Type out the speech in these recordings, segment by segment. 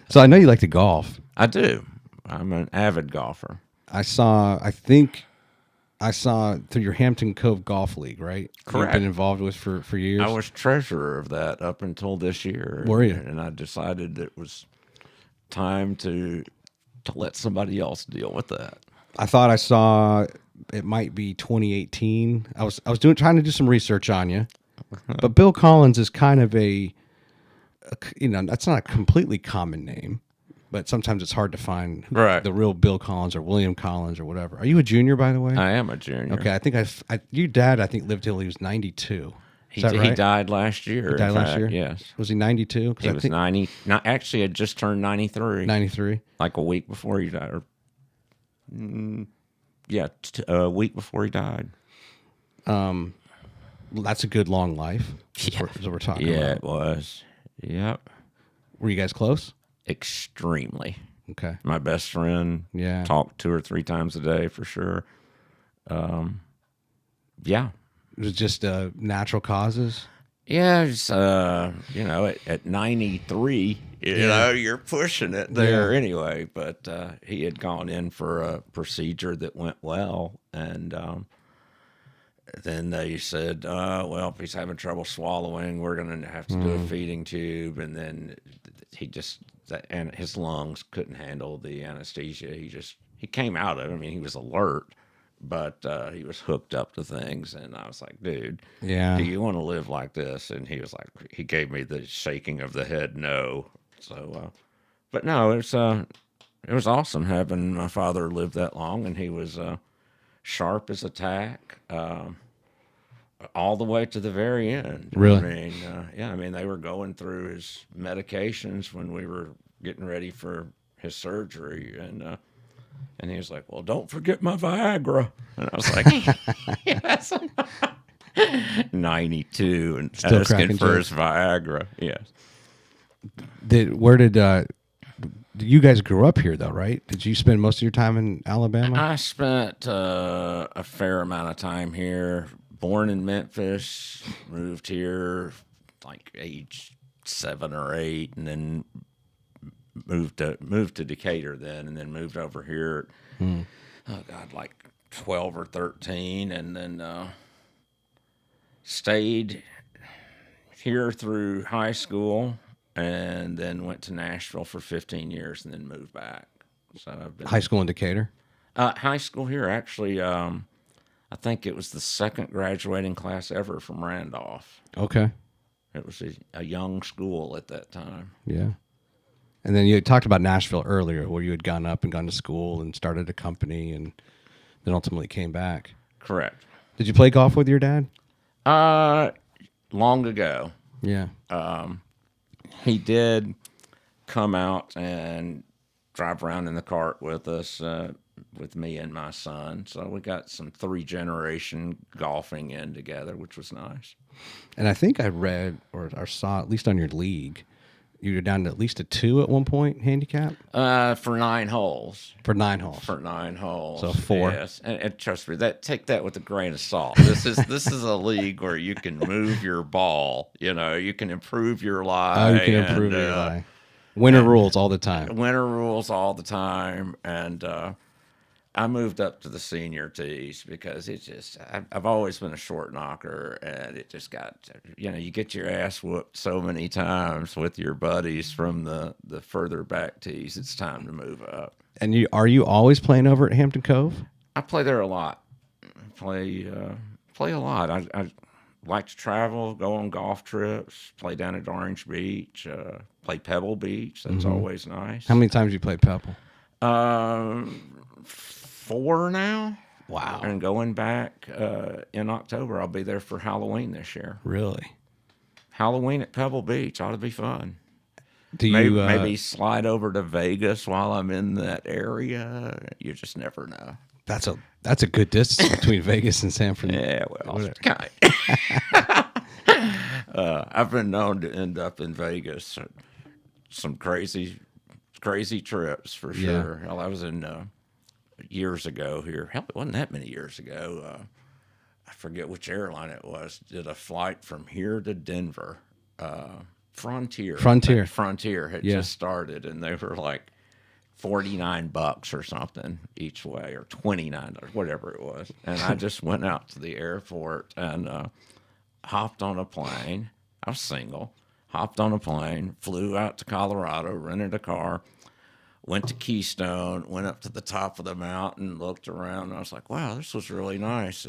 So I know you like to golf. I do. I'm an avid golfer. I saw through your Hampton Cove Golf League, right? You've been Correct. involved with for I years. was treasurer of that up until this year, Were you? and I decided it was time to let somebody else deal with that. I thought I saw it might be 2018. I was trying to do some research on you, but Bill Collins is kind of that's not a completely common name, but sometimes it's hard to find Right. the real Bill Collins or William Collins or whatever. Are you a junior, by the way? I am a junior. Okay, I think your dad, I think, lived till he was 92. Is that right? He died last year. He died in last fact, year? Yes. Was he 92? He was 90. Not actually, had just turned 93. 93. Like a week before he died. A week before he died. Well, that's a good long life. Is what we're talking Yeah, about. it was. Yep. Were you guys close? Extremely. Okay. My best friend. Yeah. Talked 2 or 3 times a day for sure. Yeah. It was just natural causes. Yeah, it's, at 93, you're pushing it there anyway. But he had gone in for a procedure that went well, and then they said, well, if he's having trouble swallowing, we're going to have to do a feeding tube. And then and his lungs couldn't handle the anesthesia. He came out of it. I mean, he was alert, but he was hooked up to things. And I was like, dude, do you want to live like this? And he was like, he gave me the shaking of the head, no. So, but no, it was awesome having my father live that long, and he was sharp as a tack all the way to the very end. Really? I mean, they were going through his medications when we were getting ready for his surgery, and he was like, well, don't forget my Viagra. And I was like, yes. 92 and Still asking for jokes. his Viagra. Yes. You guys grew up here though, right? Did you spend most of your time in Alabama? I spent a fair amount of time here. Born in Memphis, moved here like age 7 or 8, and then moved to Decatur then, and then moved over here. Oh God, like 12 or 13, and then stayed here through high school, and then went to Nashville for 15 years, and then moved back. So I've been High school in Decatur? high school here actually. I think it was the second graduating class ever from Randolph. Okay. It was a young school at that time. Yeah. And then you talked about Nashville earlier, where you had gone up and gone to school and started a company and then ultimately came back. Correct. Did you play golf with your dad? Long ago. Yeah. He did come out and drive around in the cart with us, with me and my son. So we got some 3-generation golfing in together, which was nice. And I think I read or saw, at least on your league, you were down to at least a 2 at one point handicap? For 9 holes. For 9 holes. For 9 holes. So 4. Yes. And trust me, take that with a grain of salt. This is a league where you can move your ball. You can improve your lie. Oh, you can improve your lie. Winner rules all the time. Winter rules all the time, and I moved up to the senior tees because I've always been a short knocker, and it just got, you get your ass whooped so many times with your buddies from the further back tees. It's time to move up. And are you always playing over at Hampton Cove? I play there a lot. Play a lot. I like to travel, go on golf trips, play down at Orange Beach, play Pebble Beach. That's always nice. How many times you played Pebble? 4 now. Wow. And going back in October, I'll be there for Halloween this year. Really? Halloween at Pebble Beach ought to be fun. Do you Maybe slide over to Vegas while I'm in that area. You just never know. That's a good distance between Vegas and San Francisco. Yeah, well, I've been known to end up in Vegas. Some crazy trips for sure. Hell, I was in years ago here. Hell, it wasn't that many years ago. I forget which airline it was. Did a flight from here to Denver Frontier. Frontier. Frontier had just started, and they were like $49 or something each way, or $29, whatever it was. And I just went out to the airport and hopped on a plane. I was single. Hopped on a plane, flew out to Colorado, rented a car, went to Keystone, went up to the top of the mountain, looked around, and I was like, wow, this was really nice.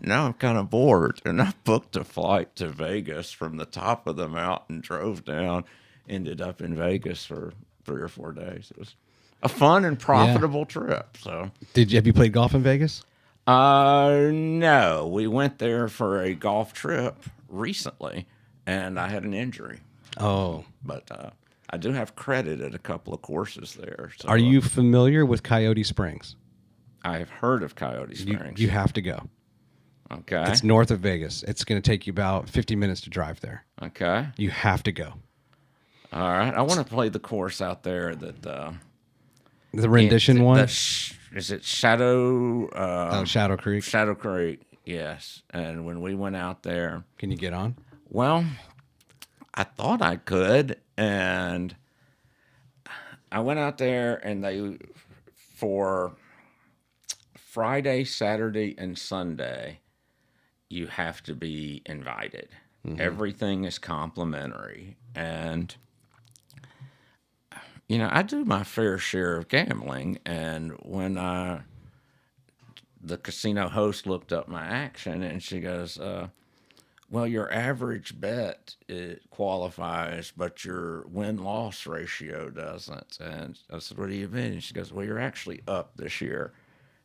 Now I'm kind of bored. And I booked a flight to Vegas from the top of the mountain, drove down, ended up in Vegas for 3 or 4 days. It was a fun and profitable trip. So, have you played golf in Vegas? No. We went there for a golf trip recently, and I had an injury. Oh. But I do have credit at a couple of courses there. So, are you familiar with Coyote Springs? I have heard of Coyote Springs. You have to go. Okay. It's north of Vegas. It's going to take you about 50 minutes to drive there. Okay. You have to go. All right. I want to play the course out there that... the rendition one? Is it Shadow... Shadow Creek. Shadow Creek, yes. And when we went out there... Can you get on? Well, I thought I could, and I went out there, and for Friday, Saturday, and Sunday, you have to be invited. Mm-hmm. Everything is complimentary, and I do my fair share of gambling, and when the casino host looked up my action, and she goes, well, your average bet, it qualifies, but your win-loss ratio doesn't. And I said, what do you mean? And she goes, well, you're actually up this year.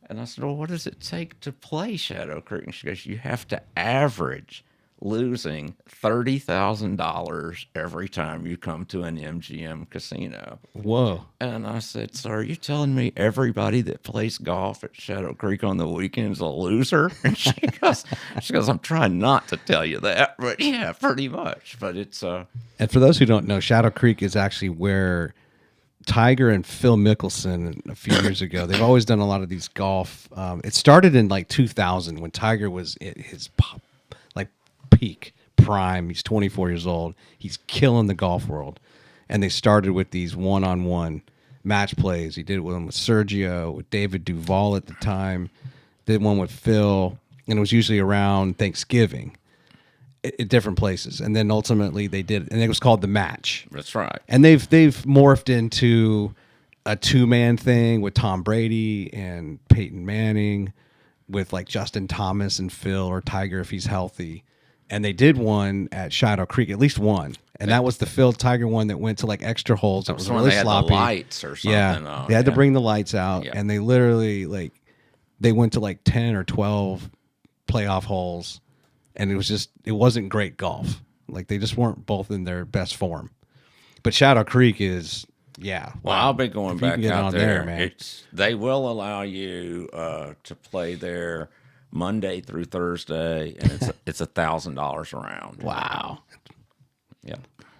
And I said, well, what does it take to play Shadow Creek? And she goes, you have to average losing $30,000 every time you come to an MGM casino. Whoa. And I said, so are you telling me everybody that plays golf at Shadow Creek on the weekends is a loser? And she goes, I'm trying not to tell you that, but yeah, pretty much. But it's and for those who don't know, Shadow Creek is actually where Tiger and Phil Mickelson a few years ago, they've always done a lot of these golf. It started in like 2000 when Tiger was at his peak prime. He's 24 years old. He's killing the golf world. And they started with these one-on-one match plays. He did one with Sergio, with David Duval at the time, did one with Phil, and it was usually around Thanksgiving at different places. And then ultimately they did, and it was called The Match. That's right. And they've morphed into a two-man thing with Tom Brady and Peyton Manning, with like Justin Thomas and Phil, or Tiger if he's healthy. And they did one at Shadow Creek, at least one, and that was the Phil Tiger one that went to like extra holes. That was really they sloppy. Had the lights or something. Yeah, they had to bring the lights out, and they literally they went to like 10 or 12 playoff holes, and it wasn't great golf. Like they just weren't both in their best form. But Shadow Creek is, yeah. Well, I'll be going back out there, man. They will allow you to play there Monday through Thursday, and it's $1,000 a round. Wow. Yeah.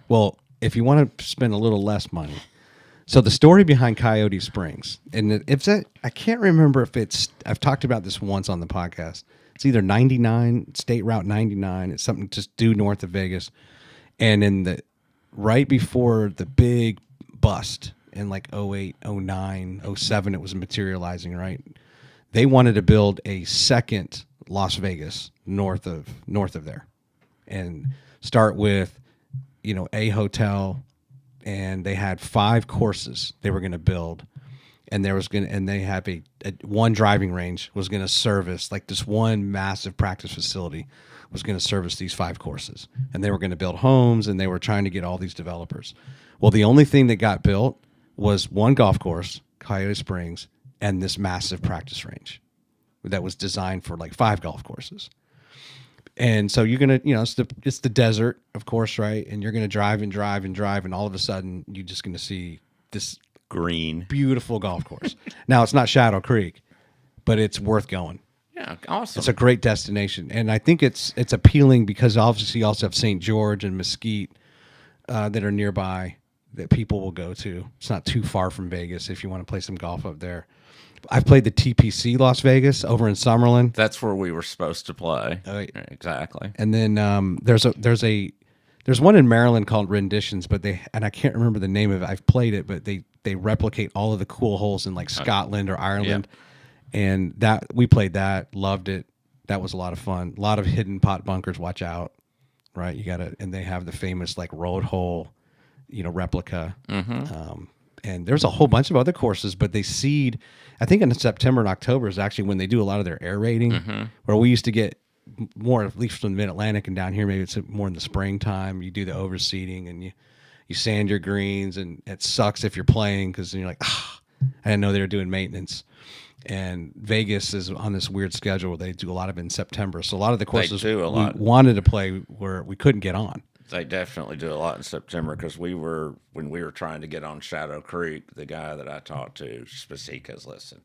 Well, if you want to spend a little less money, so the story behind Coyote Springs, and I can't remember if I've talked about this once on the podcast. It's either 99, State Route 99. It's something just due north of Vegas, and right before the big bust in like 08, 09, 07, it was materializing, right? They wanted to build a second Las Vegas north of there, and start with, a hotel, and they had 5 courses they were going to build, and they have a one driving range was going to service, like this one massive practice facility was going to service these 5 courses, and they were going to build homes, and they were trying to get all these developers. Well, the only thing that got built was one golf course, Coyote Springs, and this massive practice range that was designed for like 5 golf courses. And so you're going to, it's the desert, of course, right? And you're going to drive and drive and drive, and all of a sudden you're just going to see this green, beautiful golf course. Now, it's not Shadow Creek, but it's worth going. Yeah, awesome. It's a great destination. And I think it's appealing because obviously you also have St. George and Mesquite that are nearby that people will go to. It's not too far from Vegas if you want to play some golf up there. I've played the TPC Las Vegas over in Summerlin. That's where we were supposed to play. Exactly. And then there's a There's one in Maryland called Renditions, but I can't remember the name of it. I've played it, but they replicate all of the cool holes in like Scotland or Ireland. And that we played that, loved it. That was a lot of fun. A lot of hidden pot bunkers. Watch out, right? You got to, and they have the famous like road hole, replica. And there's a whole bunch of other courses, but they seed. I think in September and October is actually when they do a lot of their air rating. Where we used to get more, at least from the Mid Atlantic and down here, maybe it's more in the springtime. You do the overseeding and you sand your greens, and it sucks if you're playing because you're like, I didn't know they were doing maintenance. And Vegas is on this weird schedule where they do a lot of it in September. So a lot of the courses we wanted to play where we couldn't get on. They definitely do a lot in September because when we were trying to get on Shadow Creek, the guy that I talked to, Spasikas, listen,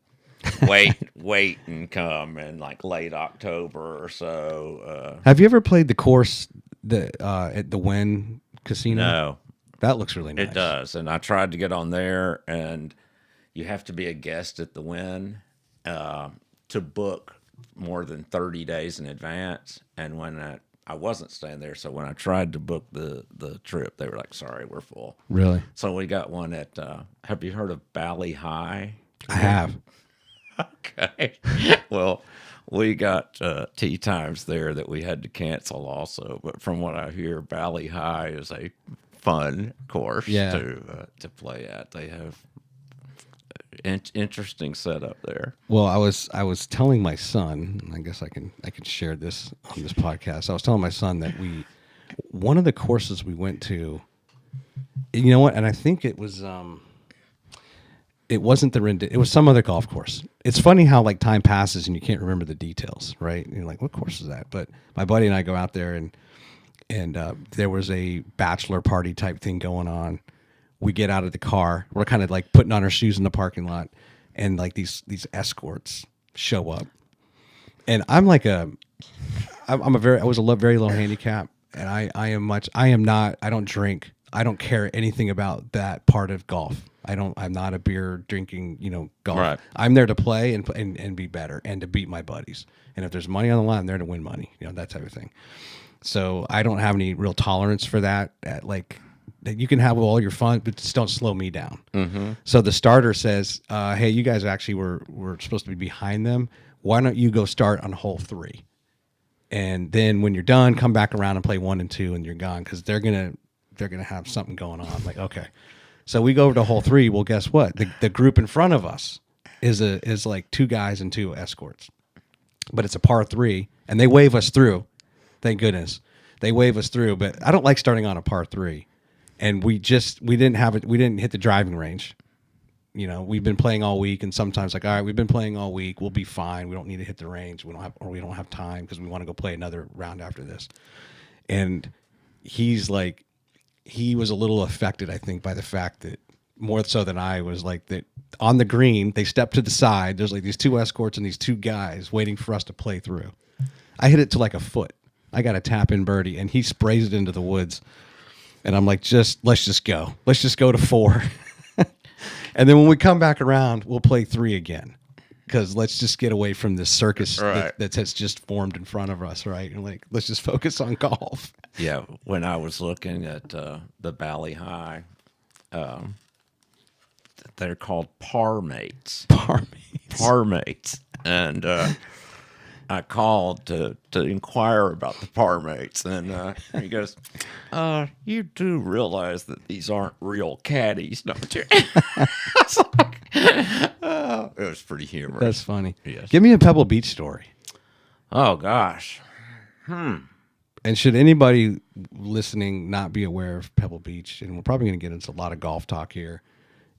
wait and come in like late October or so. Have you ever played the course at the Wynn Casino? No. That looks really nice. It does. And I tried to get on there, and you have to be a guest at the Wynn to book more than 30 days in advance. And when I wasn't staying there, so when I tried to book the trip, they were like, sorry, we're full. Really? So we got one at, have you heard of Bali High? I have. Okay. Well, we got tee times there that we had to cancel also. But from what I hear, Bali High is a fun course to play at. They have interesting setup there. Well, I was telling my son, and I guess I can share this on this podcast. I was telling my son that one of the courses we went to, you know what? And I think it was it wasn't it was some other golf course. It's funny how like time passes and you can't remember the details, right? And you're like, what course is that? But my buddy and I go out there and there was a bachelor party type thing going on. We get out of the car. We're kind of like putting on our shoes in the parking lot, and like these escorts show up. And I'm like I was a very low handicap, and I don't drink. I don't care anything about that part of golf. I'm not a beer drinking, golf. Right. I'm there to play and be better and to beat my buddies. And if there's money on the line, I'm there to win money, that type of thing. So I don't have any real tolerance for that. You can have all your fun, but just don't slow me down. Mm-hmm. So the starter says, hey, you guys actually were supposed to be behind them. Why don't you go start on hole 3? And then when you're done, come back around and play 1 and 2 and you're gone. Cause they're going to have something going on. Like, okay. So we go over to hole 3. Well, guess what? The group in front of us is like 2 guys and 2 escorts, but it's a par 3 and they wave us through. Thank goodness they wave us through, but I don't like starting on a par 3. And we didn't hit the driving range. We've been playing all week, and sometimes like, all right, we've been playing all week. We'll be fine. We don't need to hit the range. We don't have time because we want to go play another round after this. And he's like, he was a little affected, I think, by the fact that more so than I was like that on the green, they stepped to the side. There's like these 2 escorts and these 2 guys waiting for us to play through. I hit it to like a foot. I got a tap in birdie, and he sprays it into the woods. And I'm like, let's just go. Let's just go to 4. And then when we come back around, we'll play 3 again. Because let's just get away from this circus that's just formed in front of us, right? And like, let's just focus on golf. Yeah, when I was looking at the Bali High, they're called par mates. Par mates. And I called to inquire about the par mates, and he goes, you do realize that these aren't real caddies, don't you? It was pretty humorous. That's funny. Yes. Give me a Pebble Beach story. Oh, gosh. And should anybody listening not be aware of Pebble Beach, and we're probably going to get into a lot of golf talk here,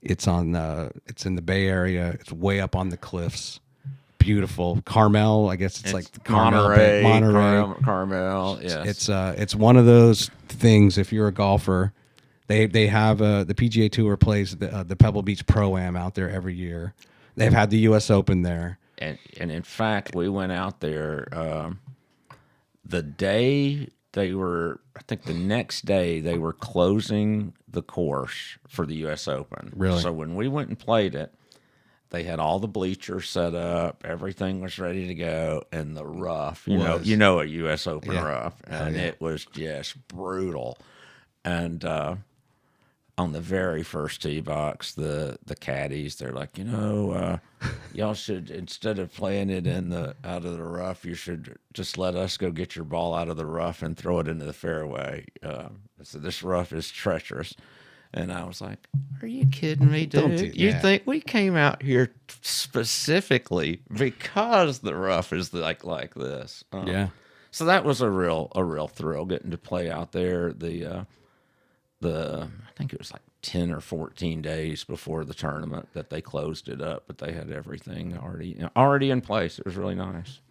it's in the Bay Area. It's way up on the cliffs. Beautiful. Carmel, I guess it's like Carmel, Monterey. Carmel, yes. It's one of those things. If you're a golfer, they have the PGA Tour plays the Pebble Beach Pro-Am out there every year. They've had the U.S. Open there, and in fact, we went out there the day they were. I think the next day they were closing the course for the U.S. Open. Really? So when we went and played it, they had all the bleachers set up, everything was ready to go, and the rough, you know a U.S. Open rough, and it was just brutal. And on the very first tee box, the caddies, they're like, y'all should, instead of playing it out of the rough, you should just let us go get your ball out of the rough and throw it into the fairway. So this rough is treacherous. And I was like, are you kidding me, dude? You think we came out here specifically because the rough is like this? Yeah. So that was a real thrill getting to play out there. I think it was like 10 or 14 days before the tournament that they closed it up, but they had everything already in place. It was really nice.